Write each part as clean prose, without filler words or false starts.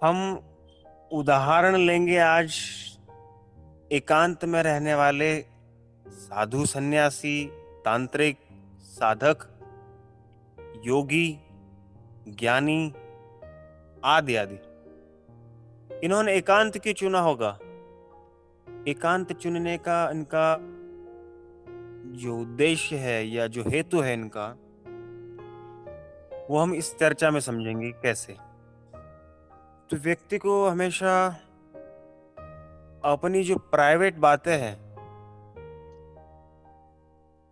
हम उदाहरण लेंगे आज एकांत में रहने वाले साधु सन्यासी, तांत्रिक, साधक, योगी, ज्ञानी आदि आदि। इन्होंने एकांत क्यों चुना होगा? एकांत चुनने का इनका जो उद्देश्य है या जो हेतु है इनका, वो हम इस चर्चा में समझेंगे कैसे। तो व्यक्ति को हमेशा अपनी जो प्राइवेट बातें हैं,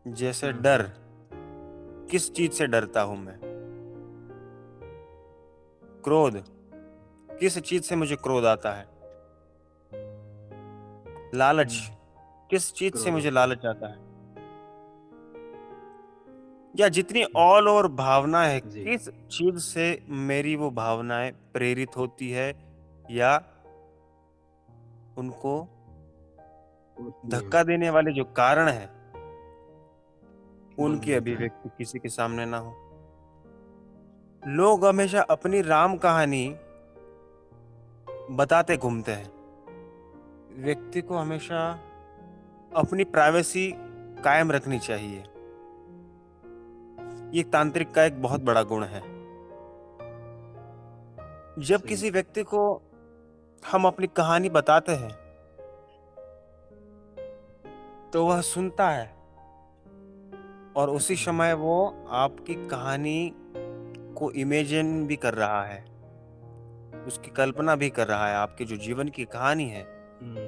जैसे डर, किस चीज से डरता हूं मैं, क्रोध, किस चीज से मुझे क्रोध आता है, लालच, किस चीज से मुझे लालच आता है, या जितनी ऑल ओवर भावना है, किस चीज से मेरी वो भावनाएं प्रेरित होती है या उनको धक्का देने वाले जो कारण है उनकी अभिव्यक्ति किसी के सामने ना हो। लोग हमेशा अपनी राम कहानी बताते घूमते हैं। व्यक्ति को हमेशा अपनी प्राइवेसी कायम रखनी चाहिए। ये तांत्रिक का एक बहुत बड़ा गुण है। जब किसी व्यक्ति को हम अपनी कहानी बताते हैं तो वह सुनता है और उसी समय वो आपकी कहानी को इमेजिन भी कर रहा है, उसकी कल्पना भी कर रहा है। आपके जो जीवन की कहानी है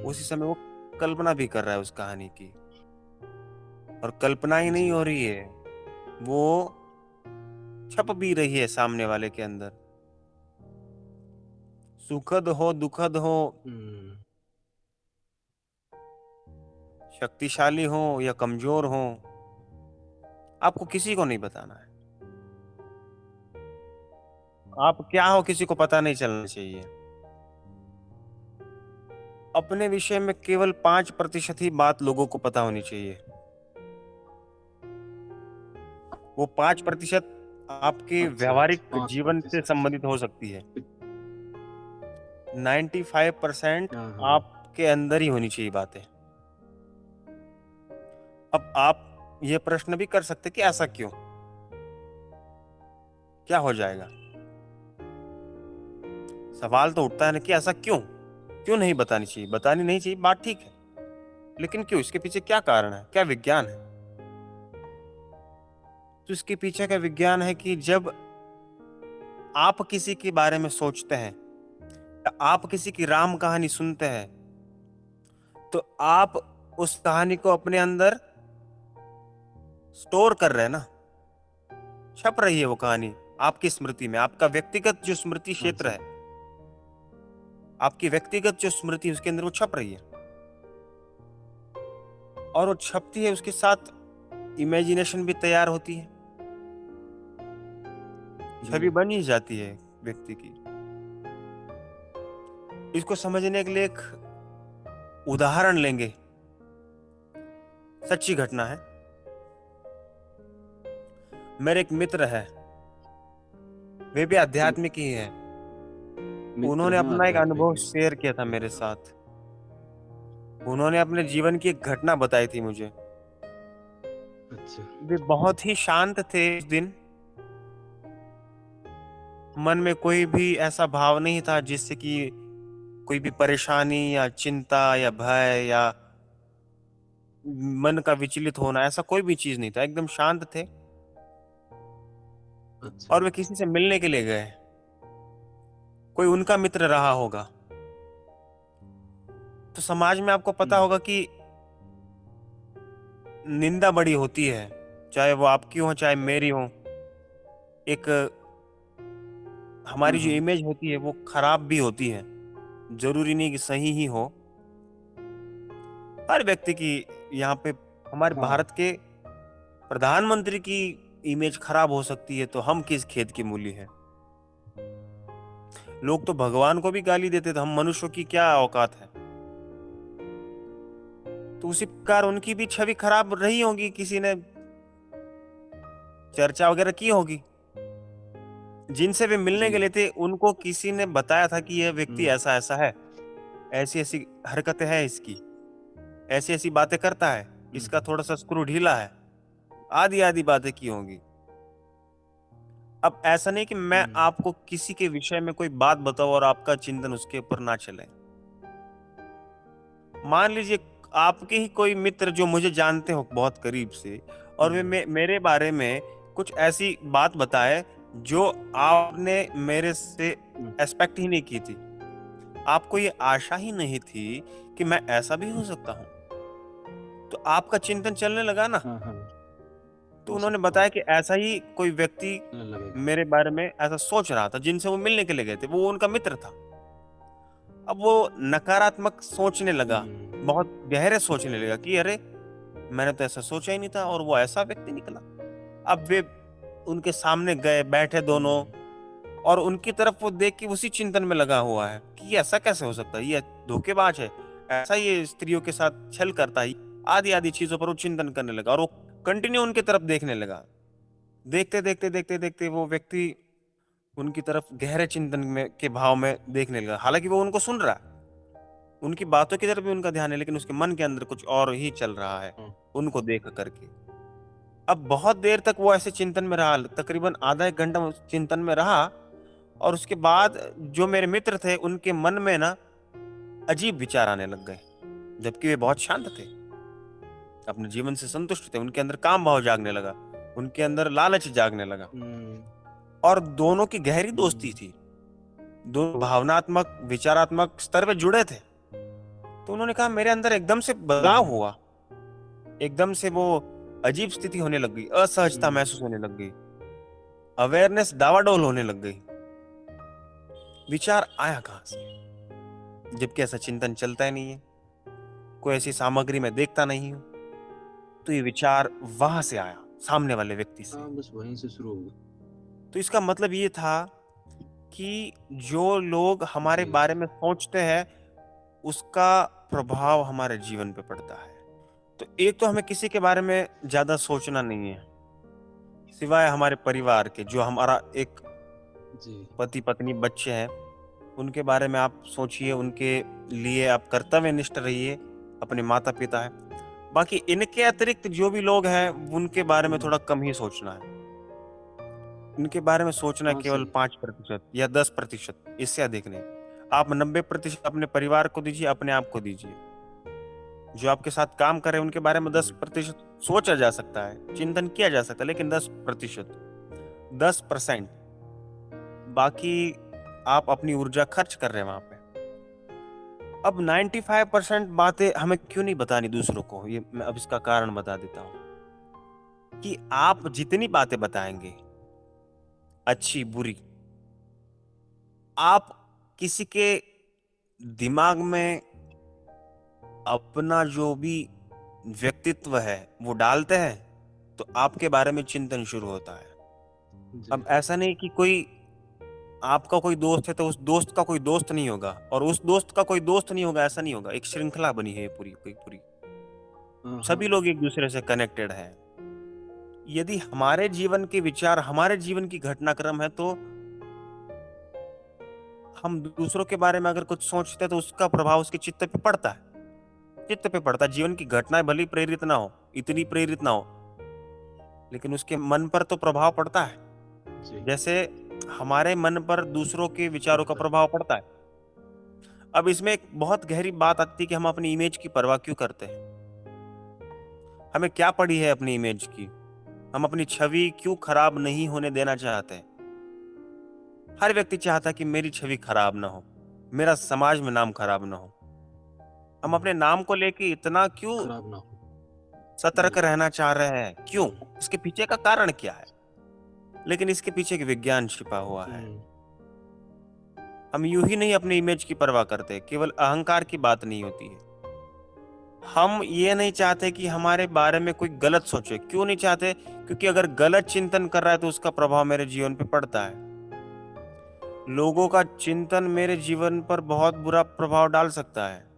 उसी समय वो कल्पना भी कर रहा है उस कहानी की। और कल्पना ही नहीं हो रही है, वो छप भी रही है सामने वाले के अंदर। सुखद हो, दुखद हो, शक्तिशाली हो या कमजोर हो, आपको किसी को नहीं बताना है। आप क्या हो किसी को पता नहीं चलना चाहिए। अपने विषय में केवल 5% ही बात लोगों को पता होनी चाहिए। वो 5% आपके व्यवहारिक जीवन से संबंधित हो सकती है। 95% आपके अंदर ही होनी चाहिए बातें। अब आप ये प्रश्न भी कर सकते कि ऐसा क्यों, क्या हो जाएगा। सवाल तो उठता है ना कि ऐसा क्यों, क्यों नहीं बतानी चाहिए। बतानी नहीं चाहिए, बात ठीक है, लेकिन क्यों? इसके पीछे क्या कारण है, क्या विज्ञान है? तो इसके पीछे का विज्ञान है कि जब आप किसी के बारे में सोचते हैं, आप किसी की राम कहानी सुनते हैं, तो आप उस कहानी को अपने अंदर स्टोर कर रहे हैं ना, छप रही है वो कहानी आपकी स्मृति में। आपका व्यक्तिगत जो स्मृति क्षेत्र है, आपकी व्यक्तिगत जो स्मृति है, उसके अंदर वो छप रही है। और वो छपती है, उसके साथ इमेजिनेशन भी तैयार होती है, छवि बन ही जाती है व्यक्ति की। इसको समझने के लिए एक उदाहरण लेंगे। सच्ची घटना है। मेरे एक मित्र है, वे भी आध्यात्मिक ही है। उन्होंने अपना एक अनुभव शेयर किया था मेरे साथ। उन्होंने अपने जीवन की एक घटना बताई थी मुझे। वे बहुत ही शांत थे उस दिन। मन में कोई भी ऐसा भाव नहीं था जिससे कि कोई भी परेशानी या चिंता या भय या मन का विचलित होना, ऐसा कोई भी चीज नहीं था। एकदम शांत थे। और वे किसी से मिलने के लिए गए। कोई उनका मित्र रहा होगा। तो समाज में आपको पता होगा कि निंदा बड़ी होती है, चाहे वो आपकी हो चाहे मेरी हो। एक हमारी जो इमेज होती है वो खराब भी होती है, जरूरी नहीं कि सही ही हो। हर व्यक्ति की, यहाँ पे हमारे भारत के प्रधानमंत्री की इमेज खराब हो सकती है, तो हम किस खेत की मूली है। लोग तो भगवान को भी गाली देते थे, हम मनुष्यों की क्या औकात है। तो उसी प्रकार उनकी भी छवि खराब रही होगी, किसी ने चर्चा वगैरह की होगी, जिनसे वे मिलने जी। के लिए थे, उनको किसी ने बताया था कि यह व्यक्ति हुँ, ऐसा-ऐसा है, ऐसी-ऐसी हरकतें हैं इसकी, ऐसी-ऐसी बातें करता है, हुँ, इसका थोड़ा-सा स्क्रू ढीला है, आदि-आदि बातें की होंगी। अब ऐसा नहीं कि मैं हुँ, आपको किसी के विषय में कोई बात बताऊँ और आपका चिंतन उसके ऊपर ना चले। मान लीजिए आपके ही कोई मित्र जो मुझे जानते हो बहुत करीब से और वे हुँ, मेरे बारे में कुछ ऐसी बात बताए जो आपने मेरे से हुँ। एक्सपेक्ट ही नहीं की थी। आपको ये आशा ही नहीं थी कि मैं ऐसा भी हो सकता हूँ। तो आपका चिंतन चलने लगा ना। हाँ, हाँ, तो हो उन्होंने सकता बताया हूँ, कि ऐसा ही कोई व्यक्ति चलने लगेगा। मेरे बारे में ऐसा सोच रहा था, जिनसे वो मिलने के लिए गए थे। वो उनका मित्र था। अब वो नकारात्मक सोचने लगा, हुँ, बहुत गहरे सोचने लगा कि अरे! मैंने तो ऐसा सोचा ही नहीं था और वो ऐसा व्यक्ति निकला। अब वे उनके सामने गए, बैठे दोनों हुँ, और उनकी तरफ वो देख के उसी चिंतन में लगा हुआ है कि ये ऐसा कैसे हो सकता है? ये धोखेबाज है, ऐसा ये स्त्रियों के साथ छल करता है। आदि-आदि चीज़ों पर वो चिंतन करने लगा और वो कंटिन्यू उनकी तरफ देखने लगा। देखते-देखते, देखते-देखते वो व्यक्ति उनकी तरफ गहरे चिंतन में के भाव में देखने लगा। हालाँकि वो उनको सुन रहा है, उनकी बातों की तरफ भी उनका ध्यान है, लेकिन उसके मन के अंदर कुछ और ही चल रहा है, हाँ, उनको देख कर के। अब बहुत देर तक वो ऐसे चिंतन में रहा, तकरीबन आधा 1 घंटा उस चिंतन में रहा और उसके बाद जो मेरे मित्र थे, उनके मन में ना अजीब विचार आने लग गए, जबकि वे बहुत शांत थे, अपने जीवन से संतुष्ट थे, उनके अंदर काम भाव जागने लगा, उनके अंदर लालच जागने लगा हुँ, और दोनों की गहरी दोस्ती हुँ, थी। दोनों भावनात्मक, विचारात्मक स्तर पे जुड़े थे। तो उन्होंने कहा मेरे अंदर एकदम से हुँ, बदलाव हुँ, हुआ, एकदम से वो अजीब स्थिति होने लग गई, असहजता हुँ, महसूस होने लग गई, अवेयरनेस डावाडोल होने लग गई। विचार आया कहाँ से? जबकि ऐसा चिंतन चलता ही नहीं है, कोई ऐसी सामग्री मैं देखता नहीं हूँ। तो ये विचार वहां से आया, सामने वाले व्यक्ति से। हाँ, बस वहीं से शुरू होगा। तो इसका मतलब ये था कि जो लोग हमारे जी, बारे में सोचते हैं, उसका प्रभाव हमारे जीवन पे पड़ता है। तो एक तो हमें किसी के बारे में ज़्यादा सोचना नहीं है, सिवाय हमारे परिवार के, जो हमारा एक जी, पति-पत्नी, बच्चे हैं, उनके बारे में आप सोचिए, उनके लिए आप कर्तव्यनिष्ठ रहिए, अपने माता-पिता हैं। बाकी इनके अतिरिक्त जो भी लोग हैं, उनके बारे में हुँ, थोड़ा कम ही सोचना है। इनके बारे में सोचना हाँ, केवल सही। 5% या 10%, इससे अधिक नहीं। आप 90% अपने परिवार को दीजिए, अपने आप को दीजिए। जो आपके साथ काम कर रहे हैं, उनके बारे में हुँ, 10% सोचा जा सकता है, चिंतन किया जा सकता है, लेकिन 10%, 10% बाकी आप अपनी ऊर्जा खर्च कर रहे हैं वहाँ पे। अब 95% बातें हमें क्यों नहीं बतानी दूसरों को, ये मैं अब इसका कारण बता देता हूँ कि आप जितनी बातें बताएँगे, अच्छी, बुरी, आप किसी के दिमाग में अपना जो भी व्यक्तित्व है, वो डालते हैं, तो आपके बारे में चिंतन शुरू होता है। जी, अब ऐसा नहीं कि कोई आपका कोई दोस्त है, तो उस दोस्त का कोई दोस्त नहीं होगा और उस दोस्त का कोई दोस्त नहीं होगा, ऐसा नहीं होगा। एक श्रृंखला बनी है ये पूरी की पूरी। हाँ, सभी हाँ, लोग एक-दूसरे से कनेक्टेड हैं। यदि हमारे जीवन के विचार, हमारे जीवन की घटनाक्रम है, तो हम दूसरों के बारे में अगर कुछ सोचते हैं, तो उसका प्रभाव उसके चित्त पे पड़ता है। चित्त पे पड़ता है। जीवन की घटनाएँ भले ही प्रेरित ना हो, इतनी प्रेरित ना हो, लेकिन उसके मन पर तो प्रभाव पड़ता है। जी, जैसे हमारे मन पर दूसरों के विचारों का पड़ता है। प्रभाव पड़ता है। अब इसमें एक बहुत गहरी बात आती है कि हम अपनी इमेज की परवाह क्यों करते हैं? हमें क्या पड़ी है अपनी इमेज की? हम अपनी छवि क्यों खराब नहीं होने देना चाहते हैं? हर व्यक्ति चाहता है कि मेरी छवि खराब ना हो, मेरा समाज में नाम खराब ना हो। हम हुँ, अपने नाम को लेके इतना क्यों खराब ना हो। सतर्क जी, रहना चाह रहे हैं? क्यों? इसके पीछे का कारण क्या है? लेकिन इसके पीछे एक विज्ञान छिपा हुआ है। हुँ, हम यूं ही नहीं अपनी इमेज की परवाह करते, केवल अहंकार की बात नहीं होती है। हम ये नहीं चाहते कि हमारे बारे में कोई गलत सोचे। क्यों नहीं चाहते? क्योंकि अगर गलत चिंतन कर रहा है, तो उसका प्रभाव मेरे जीवन पे पड़ता है। लोगों का चिंतन मेरे जीवन पर बहुत बुरा प्रभाव डाल सकता है।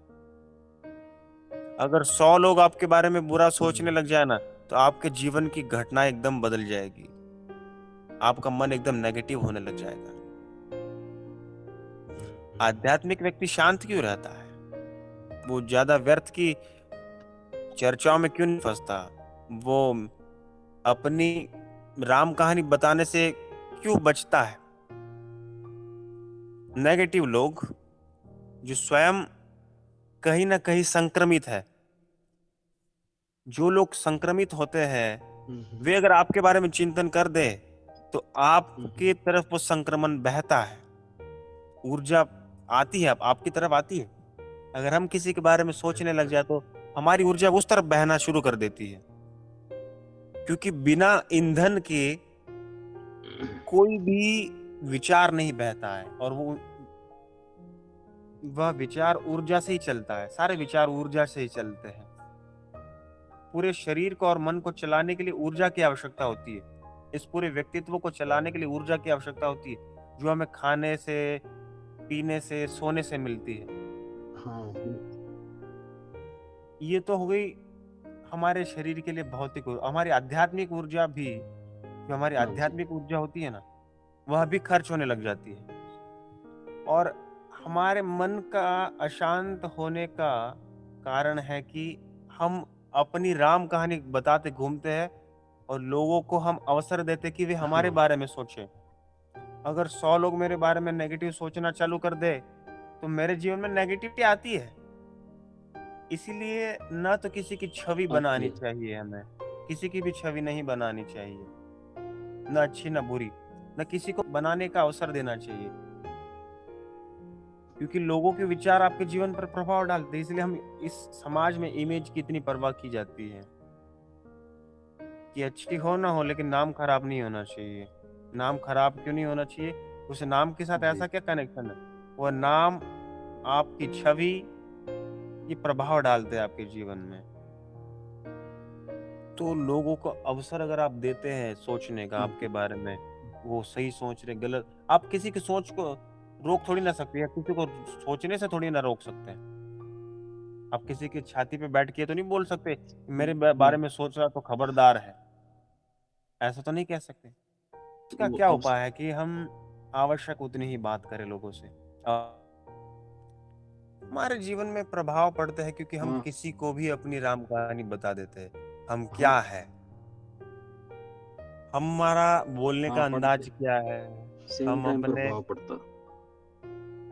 अगर 100 लोग आपके बारे में बुरा सोचने हुँ, लग जाए ना, तो आपके जीवन की घटना एकदम बदल जाएगी। आपका मन एकदम नेगेटिव होने लग जाएगा। आध्यात्मिक व्यक्ति शांत क्यों रहता है? वो ज्यादा व्यर्थ की चर्चाओं में क्यों नहीं फंसता? वो अपनी राम कहानी बताने से क्यों बचता है? नेगेटिव लोग जो स्वयं कहीं ना कहीं संक्रमित है, जो लोग संक्रमित होते हैं, वे अगर आपके बारे में चिंतन कर दे तो आपके तरफ वो संक्रमण बहता है, ऊर्जा आती है, आपकी तरफ आती है। अगर हम किसी के बारे में सोचने लग जाए तो हमारी ऊर्जा उस तरफ बहना शुरू कर देती है, क्योंकि बिना ईंधन के कोई भी विचार नहीं बहता है, और वह विचार ऊर्जा से ही चलता है। सारे विचार ऊर्जा से ही चलते हैं। पूरे शरीर को और मन को चलाने के लिए ऊर्जा की आवश्यकता होती है। इस पूरे व्यक्तित्व को चलाने के लिए ऊर्जा की आवश्यकता होती है, जो हमें खाने से, पीने से, सोने से मिलती है। हाँ, ये तो हो गई हमारे शरीर के लिए भौतिक हमारी आध्यात्मिक ऊर्जा भी, जो हमारी हाँ जी, आध्यात्मिक ऊर्जा होती है ना, वह भी खर्च होने लग जाती है। और हमारे मन का अशांत होने का कारण है कि हम अपनी राम कहानी बताते घूमते हैं, और लोगों को हम अवसर देते कि वे हमारे हाँ, बारे में सोचें। अगर 100 लोग मेरे बारे में नेगेटिव सोचना चालू कर दे तो मेरे जीवन में नेगेटिविटी आती है। इसीलिए ना तो किसी की छवि आती बनानी है। चाहिए हमें, किसी की भी छवि नहीं बनानी चाहिए, ना अच्छी ना बुरी, ना किसी को बनाने का अवसर देना चाहिए, क्योंकि लोगों के विचार आपके जीवन पर प्रभाव डालते हैं। इसलिए हम इस समाज में इमेज की इतनी परवाह की जाती है कि अच्छी हो ना हो, लेकिन नाम खराब नहीं होना चाहिए। नाम खराब क्यों नहीं होना चाहिए? उस नाम के साथ जी, ऐसा क्या कनेक्शन है? वह नाम, आपकी छवि, ये प्रभाव डालते हैं आपके जीवन में। तो लोगों को अवसर अगर आप देते हैं सोचने का आपके बारे में, वो सही सोच रहे गलत, आप किसी की सोच को रोक थोड़ी ना सकते, या किसी को सोचने से थोड़ी ना रोक सकते हैं। आप किसी की छाती पे बैठ के तो नहीं बोल सकते मेरे बारे में सोच रहा तो खबरदार है, ऐसा तो नहीं कह सकते। इसका वो क्या अब उपाय है कि हम आवश्यक उतनी ही बात करें लोगों से। हमारे जीवन में प्रभाव पड़ते हैं क्योंकि हम हाँ, किसी को भी अपनी राम कहानी बता देते हैं, हम हाँ, क्या है, हमारा बोलने हाँ, का पढ़ते अंदाज क्या है, सेम हम टाइम अपने प्रभाव पड़ता।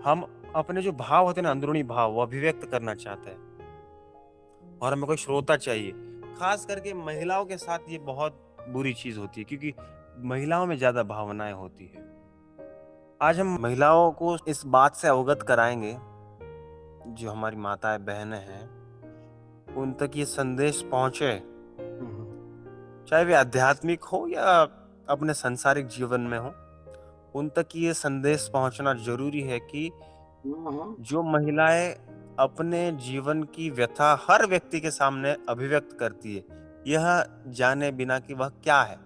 हम अपने जो भाव होते हैं ना, अंदरूनी भाव, वो अभिव्यक्त करना चाहते हैं, और हमें कोई श्रोता चाहिए। खास करके महिलाओं के साथ ये बहुत बुरी चीज होती है, क्योंकि महिलाओं में ज्यादा भावनाएं होती है। आज हम महिलाओं को इस बात से अवगत कराएंगे, जो हमारी माताएं बहनें हैं, उन तक ये संदेश पहुंचे, हाँ, हाँ, चाहे वे आध्यात्मिक हो या अपने सांसारिक जीवन में हो, उन तक ये संदेश पहुंचना जरूरी है कि हाँ, हाँ, जो महिलाएं अपने जीवन की व्यथा हर व्यक्ति के सामने अभिव्यक्त करती है, यह जाने बिना कि वह क्या है।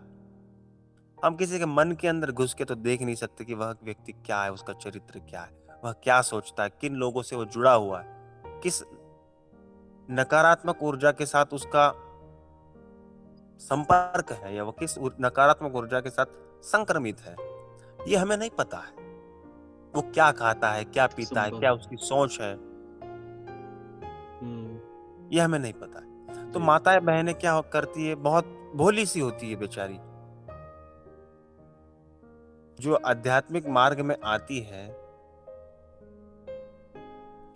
हम किसी के मन के अंदर घुस के तो देख नहीं सकते कि वह व्यक्ति क्या है, उसका चरित्र क्या है, वह क्या सोचता है, किन लोगों से वो जुड़ा हुआ है, किस नकारात्मक ऊर्जा के साथ उसका संपर्क है, या वो किस नकारात्मक ऊर्जा के साथ संक्रमित है। ये हमें नहीं पता है। वो क्या खाता है, क्या पीता है, क्या संबंध। उसकी सोच है, हुँ, ये हमें नहीं पता है। तो जी, माताएं बहनें क्या करती है, बहुत भोली सी होती है बेचारी, जो आध्यात्मिक मार्ग में आती है।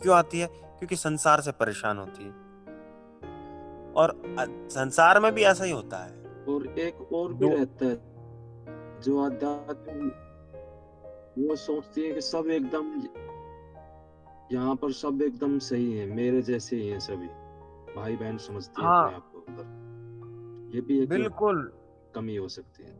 क्यों आती है? क्योंकि संसार से परेशान होती है, और संसार में भी ऐसा ही होता है। और एक और भी दो रहता है, जो अध्यात्म वो सोचती है कि सब एकदम यहाँ पर सब एकदम सही है, मेरे जैसे ही हैं सभी। भाई-बहन समझती है अपने हाँ, आप को अंदर। ये भी एक बिल्कुल। कमी हो सकती है।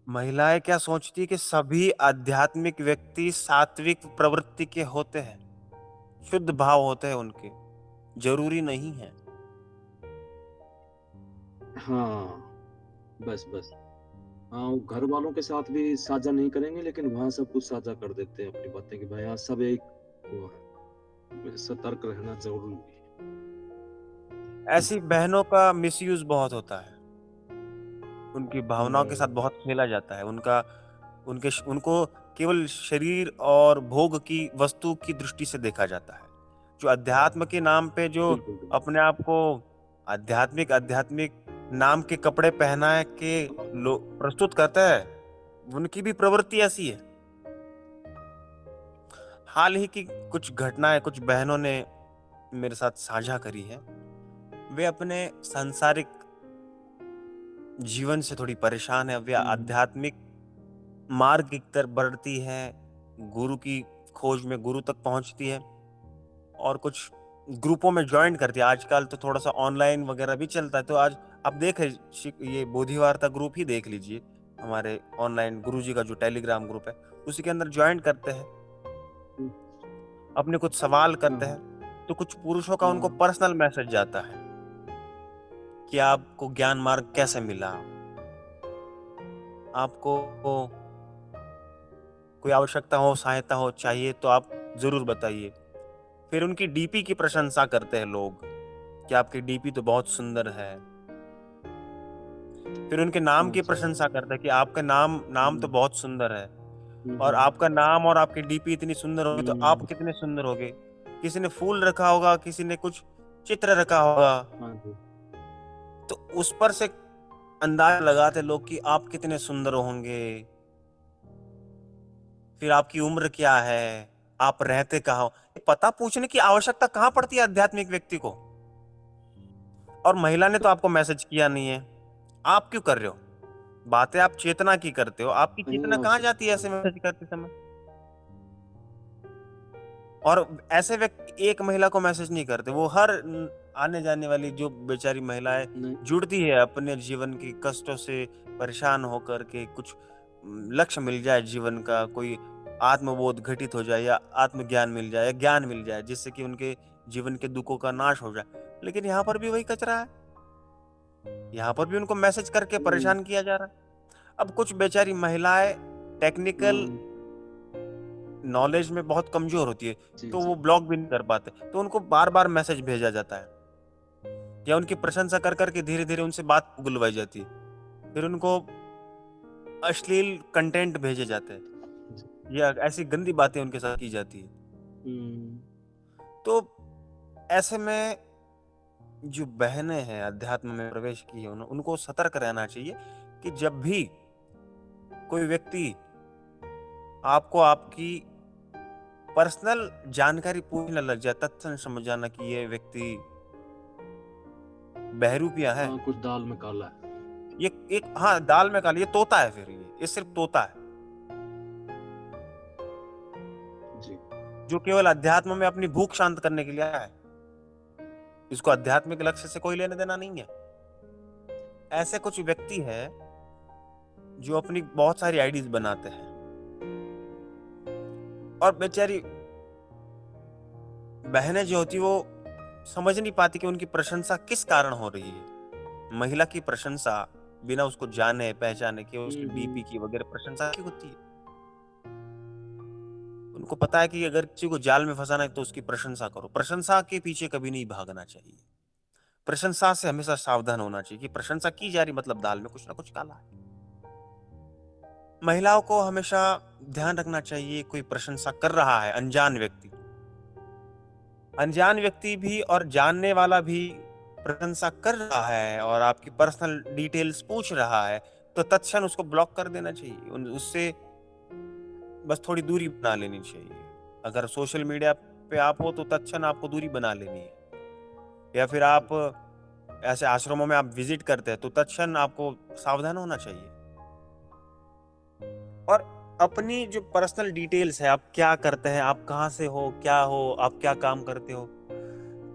महिलाएं क्या सोचती है कि सभी आध्यात्मिक व्यक्ति सात्विक प्रवृत्ति के होते हैं, शुद्ध भाव होते हैं उनके। जरूरी नहीं है। हाँ, बस। हाँ, वो घर वालों के साथ भी साझा नहीं करेंगे, लेकिन वहाँ सब कुछ साझा कर देते हैं अपनी बातें कि भाई यहाँ सब एक वो है। सतर्क रहना ज़रूरी है। ऐसी बहनों का मिसयूज बहुत होता है। उनकी भावनाओं के साथ बहुत खेला जाता है। उनको केवल शरीर और भोग की वस्तु की दृष्टि से देखा जाता है। जो अध्यात्म के नाम पे जो बिल्कुल, बिल्कुल। अपने आप को आध्यात्मिक आध्यात्मिक नाम के कपड़े पहना के लोग प्रस्तुत करता है, उनकी भी प्रवृत्ति ऐसी है। हाल ही की कुछ घटनाएं कुछ बहनों ने मेरे साथ साझा करी है। वे अपने सांसारिक जीवन से थोड़ी परेशान है, वे आध्यात्मिक मार्ग की तरफ बढ़ती है, गुरु की खोज में गुरु तक पहुंचती है और कुछ ग्रुपों में ज्वाइन करती है। आजकल तो थोड़ा सा ऑनलाइन वगैरह भी चलता है, तो आज आप देखें ये बोधिवार्ता ग्रुप ही देख लीजिए, हमारे ऑनलाइन गुरुजी का जो टेलीग्राम ग्रुप है उसी के अंदर ज्वाइन करते हैं, अपने कुछ सवाल करते हैं, तो कुछ पुरुषों का उनको पर्सनल मैसेज जाता है कि आपको ज्ञान मार्ग कैसे मिला, आपको कोई आवश्यकता हो, सहायता हो, चाहिए तो आप जरूर बताइए। फिर उनकी डीपी की प्रशंसा करते हैं लोग कि आपकी डीपी तो बहुत सुंदर है। फिर उनके नाम की प्रशंसा करते हैं कि आपका नाम तो बहुत सुंदर है, और आपका नाम और आपकी डीपी इतनी सुंदर होगी तो आप कितने सुंदर होगे। किसी ने फूल रखा होगा, किसी ने कुछ चित्र रखा होगा, तो उस पर से अंदाज लगाते लोग कि आप कितने सुंदर होंगे। फिर आपकी उम्र क्या है, आप रहते कहाँ हो, पता पूछने की आवश्यकता कहाँ पड़ती है आध्यात्मिक व्यक्ति को। और महिला ने तो आपको मैसेज किया नहीं है, आप क्यों कर रहे हो बातें, आप चेतना की करते हो, आपकी चेतना कहाँ जाती है ऐसे मैसेज करते समय। और ऐसे व्यक्ति एक महिला को मैसेज नहीं करते, वो हर आने जाने वाली जो बेचारी महिलाएं जुड़ती है अपने जीवन के कष्टों से परेशान होकर के, कुछ लक्ष्य मिल जाए जीवन का, कोई आत्मबोध घटित हो जाए या आत्मज्ञान मिल जाए या ज्ञान मिल जाए जिससे कि उनके जीवन के दुखों का नाश हो जाए। लेकिन यहाँ पर भी वही कचरा है, यहाँ पर भी उनको मैसेज करके परेशान किया जा रहा है। अब कुछ बेचारी महिलाएं टेक्निकल नॉलेज में बहुत कमजोर होती है, तो वो ब्लॉक भी नहीं कर पाते, तो उनको बार बार मैसेज भेजा जाता है या उनकी प्रशंसा कर करके धीरे धीरे उनसे बात बुलवाई जाती है। फिर उनको अश्लील कंटेंट भेजे जाते हैं या ऐसी गंदी बातें उनके साथ की जाती है। तो ऐसे में जो बहनें हैं अध्यात्म में प्रवेश की है, उनको सतर्क रहना चाहिए कि जब भी कोई व्यक्ति आपको आपकी पर्सनल जानकारी पूछने लग जाए, तत्क्षण समझ जाना कि ये व्यक्ति बहरूपिया है। कुछ दाल में काला है। ये एक दाल में काला, ये तोता है। फिर ये सिर्फ तोता है जी। जो केवल अध्यात्म में अपनी भूख शांत करने के लिए आया है, इसको आध्यात्मिक लक्ष्य से कोई लेने देना नहीं है। ऐसे कुछ व्यक्ति है जो अपनी बहुत सारी आईडीज बनाते हैं और बेचारी बहनें जो होती वो समझ नहीं पाती कि उनकी प्रशंसा किस कारण हो रही है। महिला की प्रशंसा बिना उसको जाने पहचाने के, उसकी डीपी की वगैरह प्रशंसा क्यों होती है। उनको पता है कि अगर किसी को जाल में फंसाना है तो उसकी प्रशंसा करो। प्रशंसा के पीछे कभी नहीं भागना चाहिए, प्रशंसा से हमेशा सावधान होना चाहिए कि प्रशंसा की जा रही मतलब दाल में कुछ ना कुछ काला है। महिलाओं को हमेशा ध्यान रखना चाहिए, कोई प्रशंसा कर रहा है, अनजान व्यक्ति भी और जानने वाला भी प्रशंसा कर रहा है और आपकी पर्सनल डिटेल्स पूछ रहा है, तो तत्क्षण उसको ब्लॉक कर देना चाहिए, उससे बस थोड़ी दूरी बना लेनी चाहिए। अगर सोशल मीडिया पे आप हो तो तत्क्षण आपको दूरी बना लेनी है, या फिर आप ऐसे आश्रमों में आप विजिट करते हैं तो तत्क्षण आपको सावधान होना चाहिए। और अपनी जो पर्सनल डिटेल्स है, आप क्या करते हैं, आप कहां से हो, क्या हो, आप क्या काम करते हो,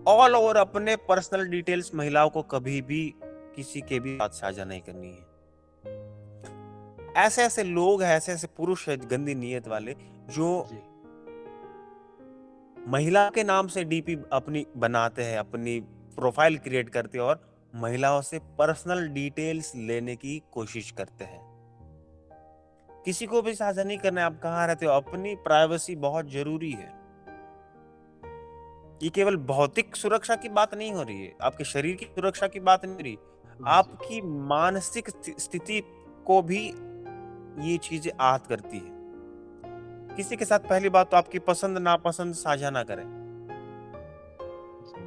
ऑल ओवर अपने पर्सनल डिटेल्स महिलाओं को कभी भी किसी के भी साथ साझा नहीं करनी है। ऐसे ऐसे लोग हैं, ऐसे ऐसे पुरुष है गंदी नीयत वाले जो महिला के नाम से डीपी अपनी बनाते हैं, अपनी प्रोफाइल क्रिएट करते हैं और महिलाओं से पर्सनल डिटेल्स लेने की कोशिश करते हैं। किसी को भी साझा नहीं करना है आप कहाँ रहते हो, अपनी प्राइवेसी बहुत जरूरी है। ये केवल भौतिक सुरक्षा की बात नहीं हो रही है, आपके शरीर की सुरक्षा की बात नहीं हो रही, हाँ जी। आपकी मानसिक स्थिति को भी ये चीजें आहत करती है। किसी के साथ पहली बात तो आपकी पसंद नापसंद साझा ना करें। जी।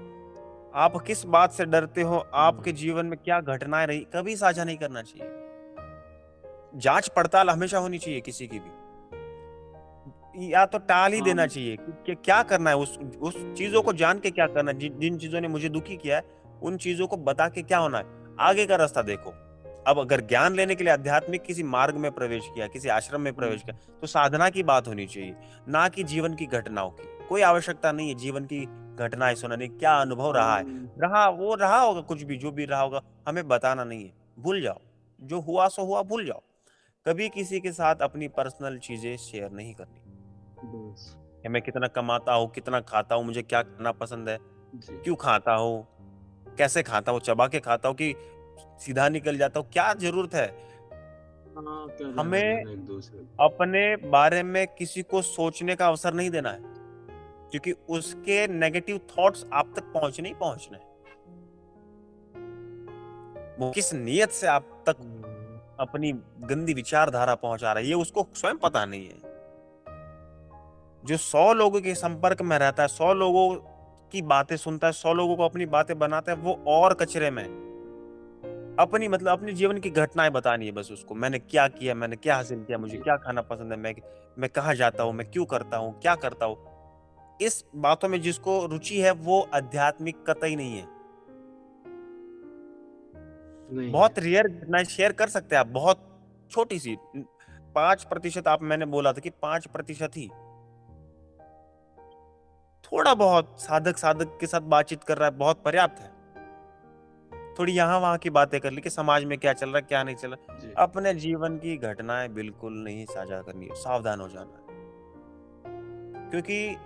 आप किस बात से डरते हो, आपके हुँ, जीवन में क्या घटनाएं रही, कभी साझा नहीं करना चाहिए। जांच पड़ताल हमेशा होनी चाहिए किसी की भी, या तो टाल ही हाँ, देना चाहिए कि क्या करना है, उस चीजों को जी, जान के क्या करना है, जिन चीजों ने मुझे दुखी किया है, उन चीजों को बता के क्या होना है, आगे का रास्ता देखो। अब अगर ज्ञान लेने के लिए आध्यात्मिक किसी मार्ग में प्रवेश किया, किसी आश्रम में हुँ, प्रवेश किया, तो साधना की बात होनी चाहिए, ना कि जीवन की घटनाओं की। कोई आवश्यकता नहीं है जीवन की घटनाएं सुनाने की, क्या अनुभव रहा है, हाँ, वो रहा होगा, कुछ भी जो भी रहा होगा, हमें बताना नहीं है। भूल जाओ, जो हुआ सो हुआ, भूल जाओ। कभी किसी के साथ अपनी पर्सनल चीजें शेयर नहीं करनी, बस, कि मैं कितना कमाता हूँ, कितना खाता हूँ, मुझे क्या खाना पसंद है, जी। क्यों खाता हूँ, कैसे खाता हूँ, चबा के खाता हूँ कि सीधा निकल जाता हूँ, क्या ज़रूरत है? हाँ, क्या हमें लेना-देना एक-दूसरे अपने बारे में किसी को सोचने का अवसर नहीं देना है, क्योंकि उसके नेगेटिव थॉट्स आप तक पहुँचने ही पहुँचने हैं। वो किस नियत से आप तक हुँ, अपनी गंदी विचारधारा पहुँचा रहा है, ये उसको स्वयं पता नहीं है। जो 100 लोगों के संपर्क में रहता है, 100 लोगों की बातें सुनता है, 100 लोगों को अपनी बातें बनाता है, वो और कचरे में है। अपने जीवन की घटनाएँ बतानी है बस उसको। मैंने क्या किया, मैंने क्या हासिल किया, मुझे जी, क्या खाना पसंद है, मैं कहाँ जाता हूँ, मैं क्यों करता हूँ, क्या करता हूँ। इस बातों में जिसको रुचि है वो आध्यात्मिक कतई नहीं है। नहीं है। बहुत रेयर घटनाएँ शेयर कर सकते हैं आप, बहुत छोटी-सी 5% आप मैंने बोला था कि 5% ही। थोड़ा बहुत साधक-साधक के साथ बातचीत कर रहा है, बहुत पर्याप्त है। थोड़ी यहाँ-वहाँ की बातें कर ली कि समाज में क्या चल रहा है, क्या नहीं चल रहा जी, है। अपने जीवन की घटनाएँ बिल्कुल नहीं साझा करनी है, सावधान हो जाना है। क्योंकि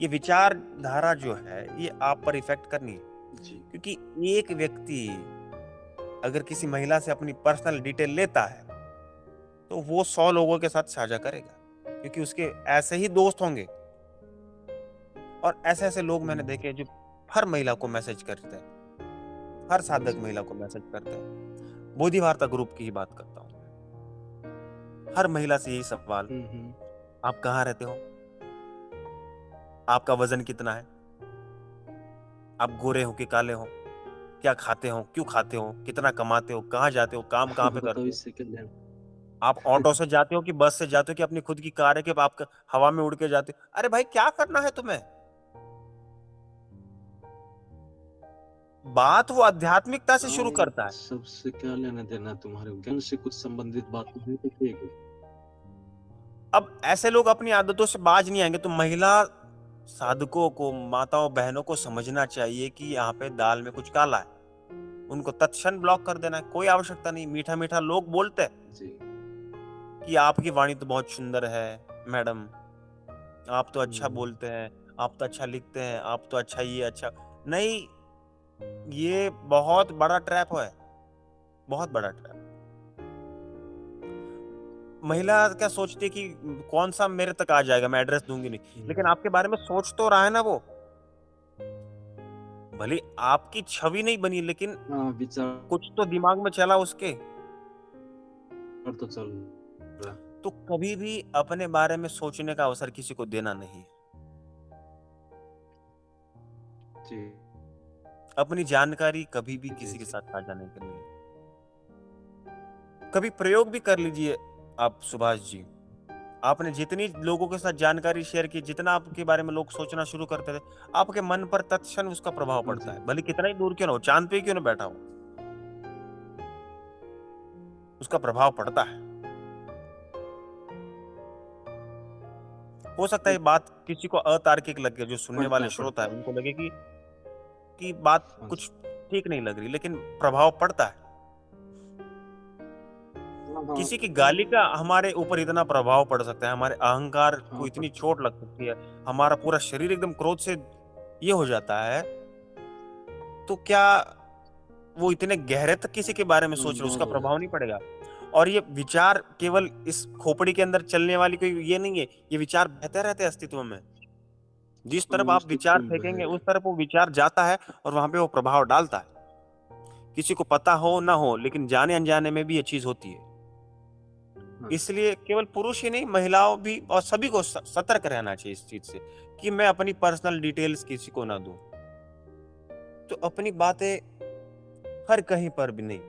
ये विचारधारा जो है, ये आप पर इफ़ेक्ट करनी है। जी, क्योंकि एक व्यक्ति अगर किसी महिला से अपनी पर्सनल डिटेल लेता है, तो वो 100 लोगों के साथ साझा करेगा। क्योंकि उसके ऐसे ही दोस्त होंगे और ऐसे-ऐसे लोग मैंने हुँ, देखे हैं जो हर महिला को मैसेज करते हैं, हर साधक जी, महिला को मैसेज करते हैं। बोधि वार्ता ग्रुप की ही बात करता हूँ। हर महिला से यही सवाल, हुँ, हुँ, आप कहाँ रहते हो? आपका वज़न कितना है? आप गोरे हो कि काले हो? क्या खाते हो? क्यों खाते हो? कितना कमाते हो? कहाँ जाते हो? काम कहाँ पे बताओ करते हो? इससे क्या लेना? आप ऑटो से जाते हो कि बस से जाते हो कि अपनी खुद की कार है कि आप हवा में उड़ के जाते हो? अरे भाई क्या करना है तुम्हें? बात वो आध्यात्मिकता से हाँ, शुरू इन करता है। सबसे क्या लेना-देना तुम्हारे ज्ञान से कुछ संबंधित बात नहीं तो ठीक है। अब ऐसे लोग अपनी आदतों से बाज नहीं आएँगे, तो महिला साधकों को, माताओं, बहनों को समझना चाहिए कि यहाँ पे दाल में कुछ काला है। उनको तत्क्षण ब्लॉक कर देना है, कोई आवश्यकता नहीं। मीठा-मीठा लोग बोलते हैं जी, कि आपकी वाणी तो बहुत सुंदर है मैडम, आप तो अच्छा हुँ, बोलते हैं, आप तो अच्छा लिखते हैं, आप तो अच्छा ये अच्छा नहीं, ये बहुत बड़ा ट्रैप है, बहुत बड़ा ट्रैप। महिला क्या सोचती है कि कौन-सा मेरे तक आ जाएगा, मैं एड्रेस दूँगी नहीं। लेकिन हुँ, आपके बारे में सोच तो रहा है ना वो। भले आपकी छवि नहीं बनी लेकिन हाँ, विचार कुछ तो दिमाग में चला उसके। तो चल रहा है। तो कभी भी अपने बारे में सोचने का अवसर किसी को देना नहीं है। जी, अपनी जानकारी कभी भी जी, किसी के जी। साथ साझा नहीं करनी है। कभी प्रयोग भी कर लीजिए आप सुभाष जी। आपने जितनी लोगों के साथ जानकारी शेयर की, जितना आपके बारे में लोग सोचना शुरू करते थे, आपके मन पर तत्क्षण उसका प्रभाव पड़ता जी, है। भले कितना ही दूर क्यों ना हो, चाँद पे ही क्यों ना बैठा हो, उसका प्रभाव पड़ता है। हो सकता है ये बात किसी को अतार्किक लगे, जो सुनने पड़ता वाले है, श्रोता पड़ता है, है। उनको लगे कि बात हाँ जी। कुछ ठीक नहीं लग रही, लेकिन प्रभाव पड़ता है। हाँ, हाँ, किसी की गाली का हमारे ऊपर इतना प्रभाव पड़ सकता है, हमारे अहंकार को हाँ, इतनी पड़ता है। चोट लग सकती है, हमारा पूरा शरीर एकदम क्रोध से ये हो जाता है, तो क्या वो इतने गहरे तक किसी के बारे में हाँ, सोच रहे, बहुत उसका हो प्रभाव जाता नहीं है। पड़ेगा। और ये विचार केवल इस खोपड़ी के अंदर चलने वाली कोई ये नहीं है, ये विचार बहते रहते हैं अस्तित्व में। जिस तरफ हाँ, आप अस्तित्व विचार में फेंकेंगे, बहेगा। उस तरफ वो विचार जाता है और वहाँ पे वो प्रभाव डालता है। किसी को पता हो ना हो, लेकिन जाने अनजाने में भी ये चीज होती है। हाँ, इसलिए केवल पुरुष ही नहीं, महिलाओं भी और सभी को सतर्क रहना चाहिए इस चीज से कि मैं अपनी पर्सनल डिटेल्स किसी को ना दूं। तो अपनी बातें हर कहीं पर भी नहीं।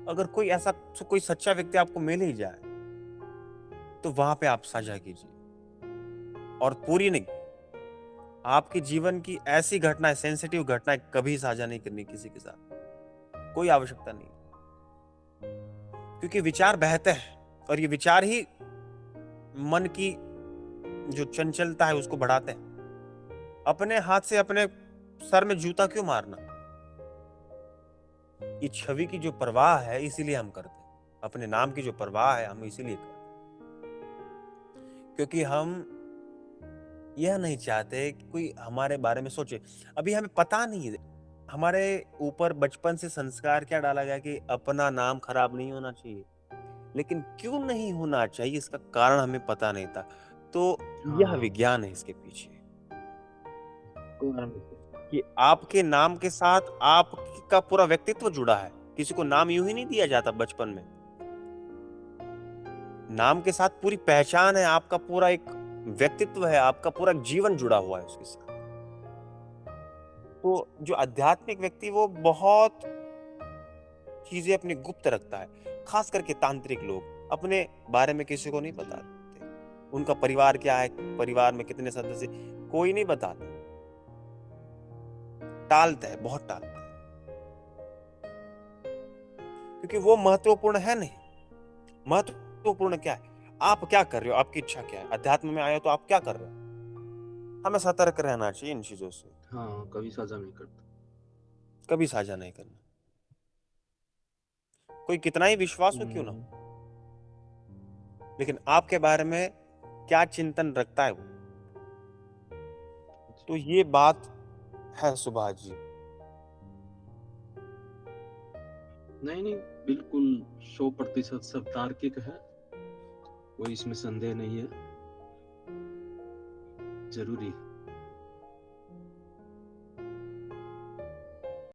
अगर कोई ऐसा कोई सच्चा व्यक्ति आपको मिल ही जाए तो वहां पे आप साझा कीजिए, और पूरी नहीं, आपके जीवन की ऐसी घटनाएं, सेंसिटिव घटनाएं कभी साझा नहीं करनी किसी के साथ, कोई आवश्यकता नहीं। क्योंकि विचार बहते हैं और ये विचार ही मन की जो चंचलता है उसको बढ़ाते हैं। अपने हाथ से अपने सर में जूता क्यों मारना? ये छवि की जो परवाह है इसीलिए हम करते हैं, अपने नाम की जो परवाह है हम इसीलिए करते हैं, क्योंकि हम यह नहीं चाहते कि कोई हमारे बारे में सोचे। अभी हमें पता नहीं है, हमारे ऊपर बचपन से संस्कार क्या डाला गया कि अपना नाम खराब नहीं होना चाहिए, लेकिन क्यों नहीं होना चाहिए इसका कारण हमें पता नहीं था। तो यह हाँ, विज्ञान है इसके पीछे, कारण कि आपके नाम के साथ आपका पूरा व्यक्तित्व जुड़ा है। किसी को नाम यूं ही नहीं दिया जाता बचपन में। नाम के साथ पूरी पहचान है, आपका पूरा एक व्यक्तित्व है, आपका पूरा जीवन जुड़ा हुआ है उसके साथ। तो जो आध्यात्मिक व्यक्ति वो बहुत चीजें अपनी गुप्त रखता है। खास करके तांत्रिक लोग अपने बारे में किसी को नहीं बताते। उनका परिवार क्या है, परिवार में कितने सदस्य, कोई नहीं बताता। टालता है, बहुत टालता है, क्योंकि वो महत्वपूर्ण है नहीं। महत्वपूर्ण क्या है? आप क्या कर रहे हो, आपकी इच्छा क्या है? अध्यात्म में आए हो तो आप क्या कर रहे हो? हमें सतर्क रहना चाहिए इन चीजों से, हाँ, कभी साझा नहीं करता। कभी साझा नहीं करना, कोई कितना ही विश्वास हो क्यों ना हुँ, हो। लेकिन आपके बारे में क्या चिंतन रखता है वो, तो ये बात है सुभाष जी। नहीं, नहीं, बिल्कुल 100% सब तार्किक है, कोई इसमें संदेह नहीं है, ज़रूरी है।